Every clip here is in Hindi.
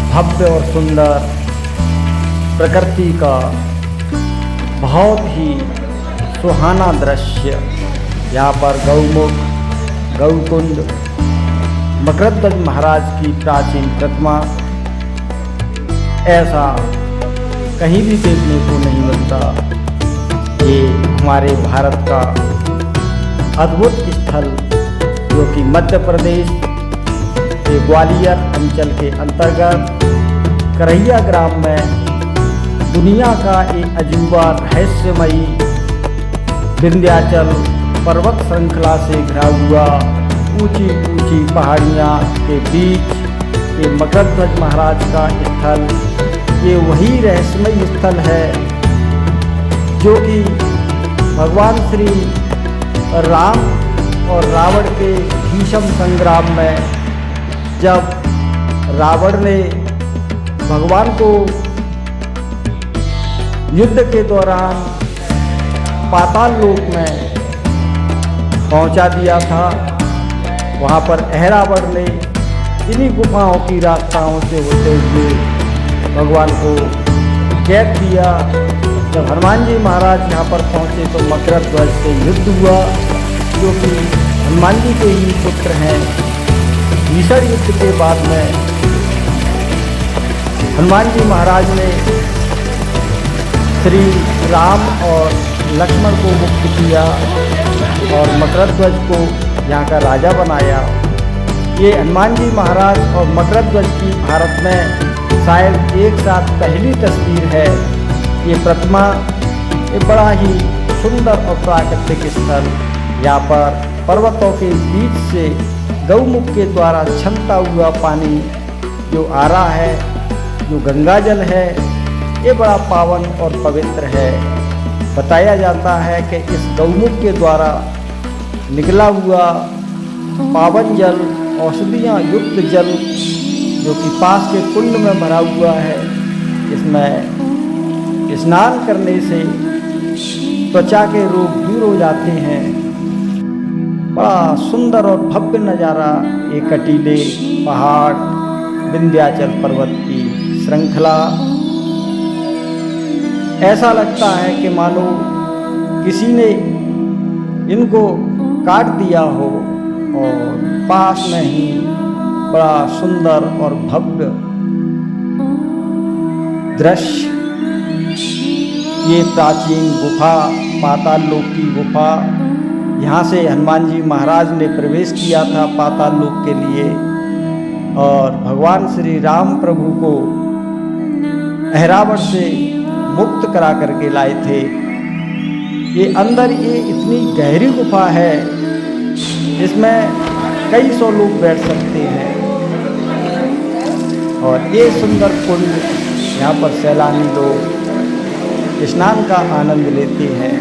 भव्य और सुंदर प्रकृति का बहुत ही सुहाना दृश्य। यहाँ पर गौमुख, गौकुंड, मकरध्वज महाराज की प्राचीन प्रतिमा ऐसा कहीं भी देखने को नहीं मिलता। ये हमारे भारत का अद्भुत स्थल जो कि मध्य प्रदेश के ग्वालियर अंचल के अंतर्गत करहिया ग्राम में दुनिया का एक अजूबा रहस्यमयी विंध्याचल पर्वत श्रृंखला से घिरा हुआ ऊंची ऊंची पहाड़ियाँ के बीच ये मकरध्वज महाराज का स्थल, ये वही रहस्यमयी स्थल है जो कि भगवान श्री राम और रावण के भीषम संग्राम में जब रावण ने भगवान को युद्ध के दौरान पाताल लोक में पहुंचा दिया था, वहां पर अहिरावण ने इन्हीं गुफाओं की रास्ताओं से होते हुए भगवान को कैद दिया। जब हनुमान जी महाराज यहाँ पर पहुँचे तो मकरध्वज से युद्ध हुआ, जो कि हनुमान जी के ही पुत्र हैं। भीषण युद्ध के बाद में हनुमान जी महाराज ने श्री राम और लक्ष्मण को मुक्त किया और मकरध्वज को यहाँ का राजा बनाया। ये हनुमान जी महाराज और मकरध्वज की भारत में शायद एक साथ पहली तस्वीर है। ये प्रतिमा एक बड़ा ही सुंदर और प्राकृतिक स्थल, यहाँ पर पर्वतों के बीच से गौमुख के द्वारा छलता हुआ पानी जो आ रहा है, जो गंगा जल है, ये बड़ा पावन और पवित्र है। बताया जाता है कि इस गौमुख के द्वारा निकला हुआ पावन जल, औषधियाँ युक्त जल जो कि पास के कुंड में भरा हुआ है, इसमें स्नान करने से त्वचा के रोग दूर हो जाते हैं। बड़ा सुंदर और भव्य नज़ारा, एक कटीले पहाड़, विंध्याचल पर्वत की श्रृंखला। ऐसा लगता है कि मानो किसी ने इनको काट दिया हो और पास में ही बड़ा सुंदर और भव्य दृश्य। ये प्राचीन गुफा, पाताल लोक की गुफा, यहाँ से हनुमान जी महाराज ने प्रवेश किया था पाताल लोक के लिए और भगवान श्री राम प्रभु को अहिरावण से मुक्त करा करके लाए थे। ये अंदर ये इतनी गहरी गुफा है, इसमें कई सौ लोग बैठ सकते हैं और ये सुंदर कुंड, यहाँ पर सैलानी लोग स्नान का आनंद लेते हैं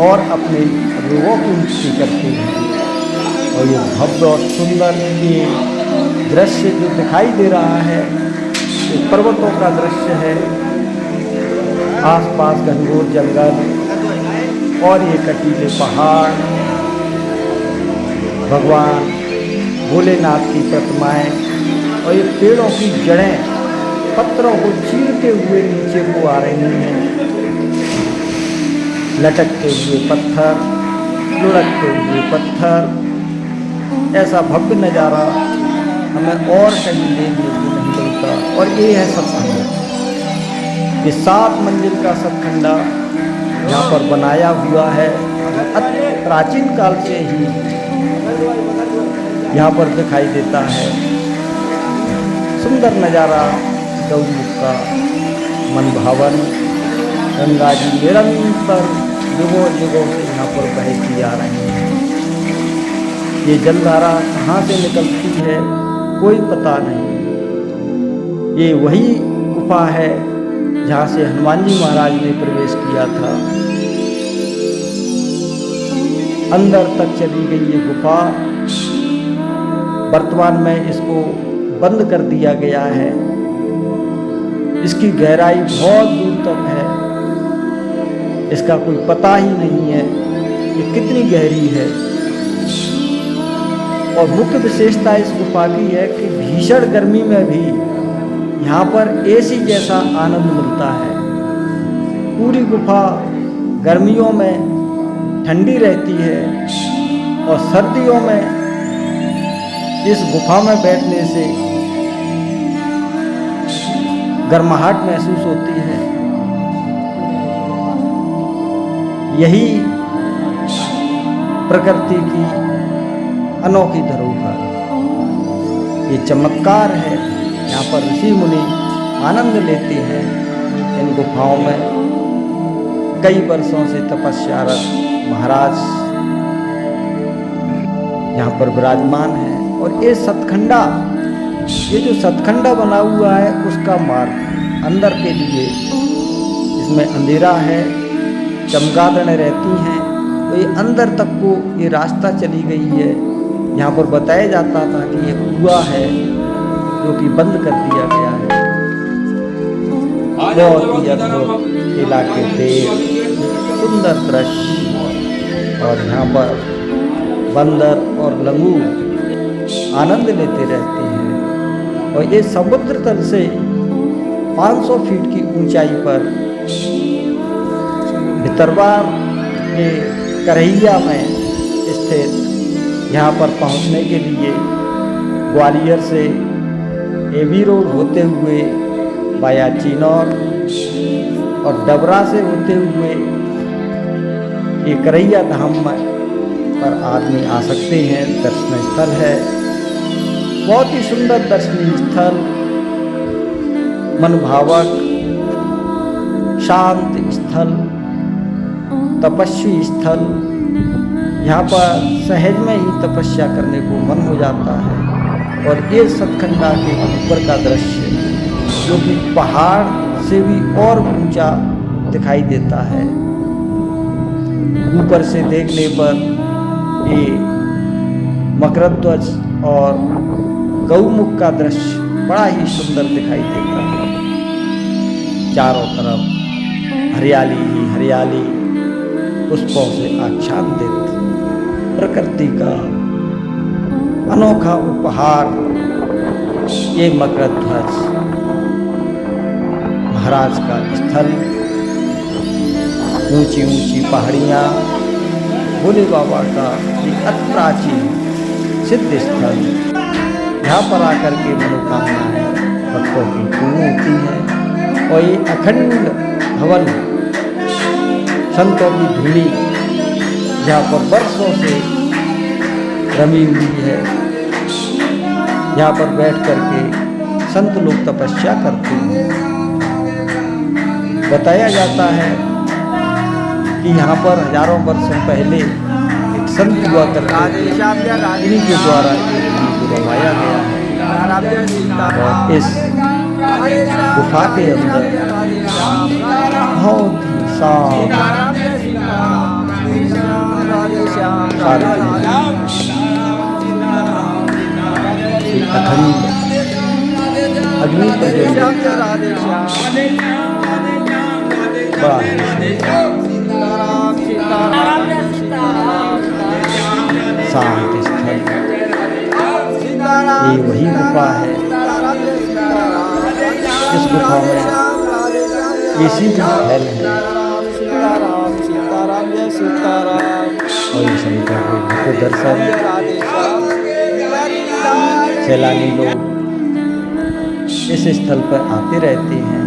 और अपने रोगों की मुक्ति करते हैं। और ये भव्य और सुंदर ये दृश्य जो दिखाई दे रहा है, ये पर्वतों का दृश्य है, आसपास घनघोर जंगल और ये कटीले पहाड़, भगवान भोलेनाथ की प्रतिमाएं और ये पेड़ों की जड़ें पत्थरों को चीरते हुए नीचे को आ रही हैं। लटकते हुए पत्थर, लुढ़कते हुए पत्थर, ऐसा भव्य नज़ारा हमें और कहीं देखने को नहीं मिलता। और ये है सतखंडा, ये 7 मंजिल का सतखंडा यहाँ पर बनाया हुआ है। प्राचीन काल से ही यहाँ पर दिखाई देता है। सुंदर नज़ारा गौमुख का, मन भावन। गंगा जी निरंतर युगों युगों से यहाँ पर बहती आ रही है। ये जलधारा कहाँ से निकलती है कोई पता नहीं। ये वही गुफा है जहाँ से हनुमान जी महाराज ने प्रवेश किया था। अंदर तक चली गई ये गुफा, वर्तमान में इसको बंद कर दिया गया है। इसकी गहराई बहुत दूर तक है, इसका कोई पता ही नहीं है कि कितनी गहरी है। और मुख्य विशेषता इस गुफा की है कि भीषण गर्मी में भी यहाँ पर एसी जैसा आनंद मिलता है। पूरी गुफा गर्मियों में ठंडी रहती है और सर्दियों में इस गुफा में बैठने से गर्माहट महसूस होती है। यही प्रकृति की अनोखी धरोहर, ये चमत्कार है। यहाँ पर ऋषि मुनि आनंद लेते हैं। इन गुफाओं में कई वर्षों से तपस्यारत महाराज यहाँ पर विराजमान है। और ये सतखंडा, ये जो सतखंडा बना हुआ है उसका मार्ग अंदर के लिए, इसमें अंधेरा है, चमगादड़ें रहती हैं, तो ये अंदर तक को ये रास्ता चली गई है। यहाँ पर बताया जाता था कि ये कुआं है जो कि बंद कर दिया गया है। बहुत ही अद्भुत इलाके थे, सुंदर दृश्य, और यहाँ पर बंदर और लंगूर आनंद लेते रहते हैं। और ये समुद्र तल से 500 फीट की ऊंचाई पर भितरवार के करहिया में स्थित, यहाँ पर पहुँचने के लिए ग्वालियर से एवी रोड होते हुए वाया चिनौर और डबरा से होते हुए ये करहिया धाम पर आदमी आ सकते हैं। दर्शनीय स्थल है, बहुत ही सुंदर दर्शनीय स्थल, मनभावक शांत स्थल, तपस्वी स्थल। यहाँ पर सहज में ही तपस्या करने को मन हो जाता है। और ये सतखंडा के ऊपर का दृश्य जो कि पहाड़ से भी और ऊंचा दिखाई देता है। ऊपर से देखने पर ये मकरध्वज और गौमुख का दृश्य बड़ा ही सुंदर दिखाई देता है। चारों तरफ हरियाली ही हरियाली, पुष्पों से आच्छादित प्रकृति का अनोखा उपहार ये मकरध्वज महाराज का स्थल। ऊंची ऊंची पहाड़ियाँ, भोले बाबा का एक अति प्राचीन सिद्ध स्थल। यहाँ पर आकर के मनोकामनाएं भक्तों की पूर्ण होती हैं। और ये अखंड भवन संतों की धूली यहाँ पर वर्षों से रमी हुई है। यहाँ पर बैठ करके संत लोग तपस्या करते हैं। बताया जाता है कि यहाँ पर हजारों वर्षों पहले एक संत हुआ करते थे, इन्हीं के द्वारा बनवाया गया है। और इस गुफा के अंदर बहुत ही शांत अखंड अग्नि प्रज्वलित शांत स्थल, ये वही गुफा है। इस गुफा में एसी भी फैल है। और ये शंकर के दर्शन सैलानी लोग इस स्थल पर आते रहते हैं।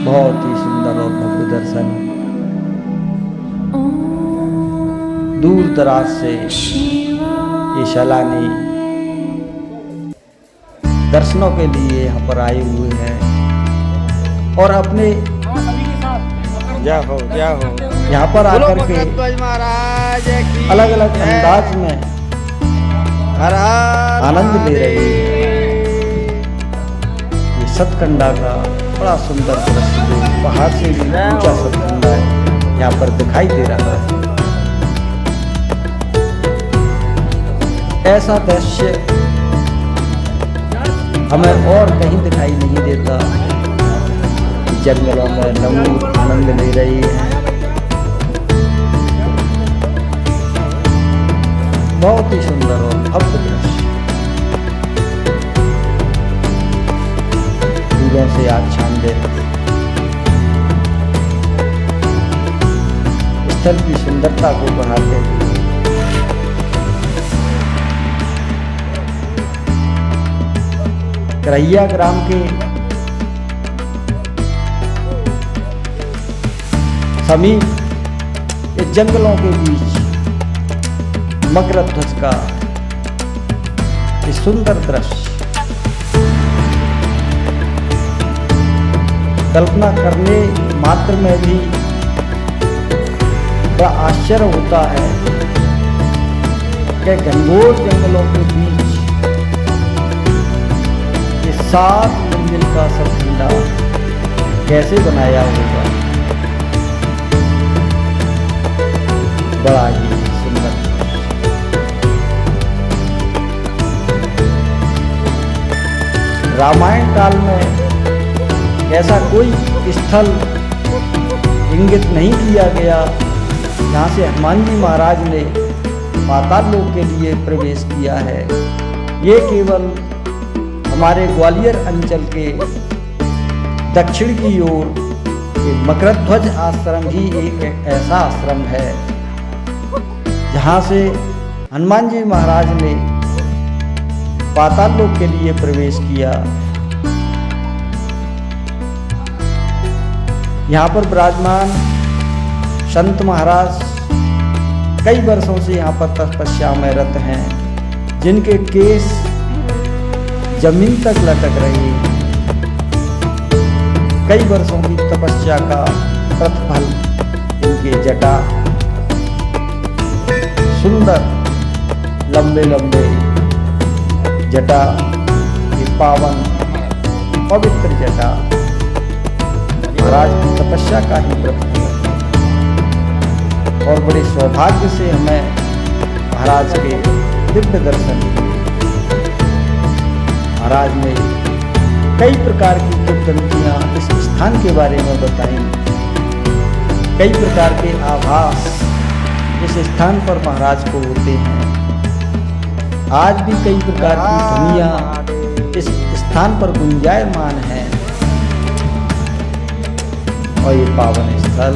बहुत ही सुंदर और भव्य दर्शन, दूर दराज से ये सैलानी दर्शनों के लिए यहाँ पर आए हुए हैं। और अपने यहाँ पर आकर के अलग अलग अंदाज में आनंद ले रहे हैं। ये सतखंडा का बड़ा सुंदर दृश्य, पहाड़ से भी ऊंचा सतखंडा यहाँ पर दिखाई दे रहा है। ऐसा दृश्य हमें और कहीं दिखाई नहीं देता। जंगलों में लंगूर आनंद ले रही है। बहुत ही सुंदर और भव्य दृश्य, फूलों से आच्छादित स्थल की सुंदरता को बढ़ाते हुए करैया ग्राम के समीप इस जंगलों के बीच मकरध्वज ध्वज का इस सुंदर दृश्य कल्पना करने मात्र में भी बड़ा आश्चर्य होता है कि घनघोर जंगलों के बीच ये 7 मंजिल का सरखंडा कैसे बनाया होगा। बड़ा ही सुंदर। रामायण काल में ऐसा कोई स्थल इंगित नहीं किया गया जहाँ से हनुमान जी महाराज ने पाताल लोक के लिए प्रवेश किया है। ये केवल हमारे ग्वालियर अंचल के दक्षिण की ओर मकरध्वज आश्रम ही एक ऐसा आश्रम है जहाँ से हनुमान जी महाराज ने पाताल लोक के लिए प्रवेश किया। यहाँ पर विराजमान संत महाराज कई वर्षों से यहाँ पर तपस्या में रत हैं, जिनके केस जमीन तक लटक रहे हैं। कई वर्षों की तपस्या का प्रतिफल इनके जटा सुंदर लंबे लंबे जटा की पावन पवित्र जटा महाराज की तपस्या का ही प्रतिफल और बड़े सौभाग्य से हमें महाराज के दिव्य दर्शन किए। महाराज ने कई प्रकार की किंवदंतियां इस स्थान के बारे में बताई, कई प्रकार के आभास इस स्थान पर महाराज को होते हैं। आज भी कई प्रकार की ध्वनियां इस स्थान पर गुंजायमान हैं और ये पावन स्थल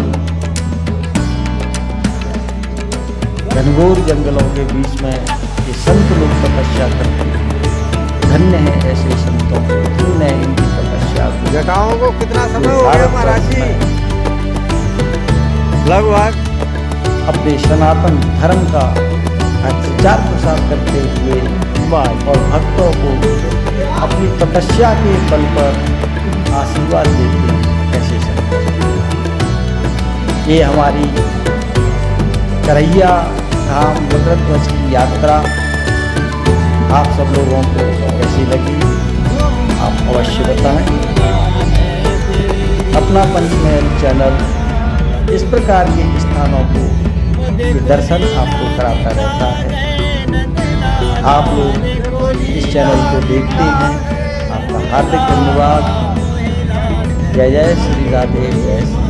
घनघोर जंगलों के बीच में ये संत लोग तपस्या करते हैं। धन्य है ऐसे संतों को, धन्य है इनकी तपस्या। जटाओं को कितना समय हो गया महाराज जी? लगभग अपने सनातन धर्म का प्रचार प्रसार करते हुए और भक्तों को अपनी तपस्या के बल पर आशीर्वाद देते हैं ऐसे संत। ये हमारी करैया धाम मकरध्वज की यात्रा आप सब लोगों को कैसी लगी आप अवश्य बताएं। अपना पंचमहल चैनल इस प्रकार के स्थानों के दर्शन आपको कराता रहता है। आप लोग इस चैनल को देखते हैं, आपका हार्दिक धन्यवाद। जय जय श्री राधे, जय श्री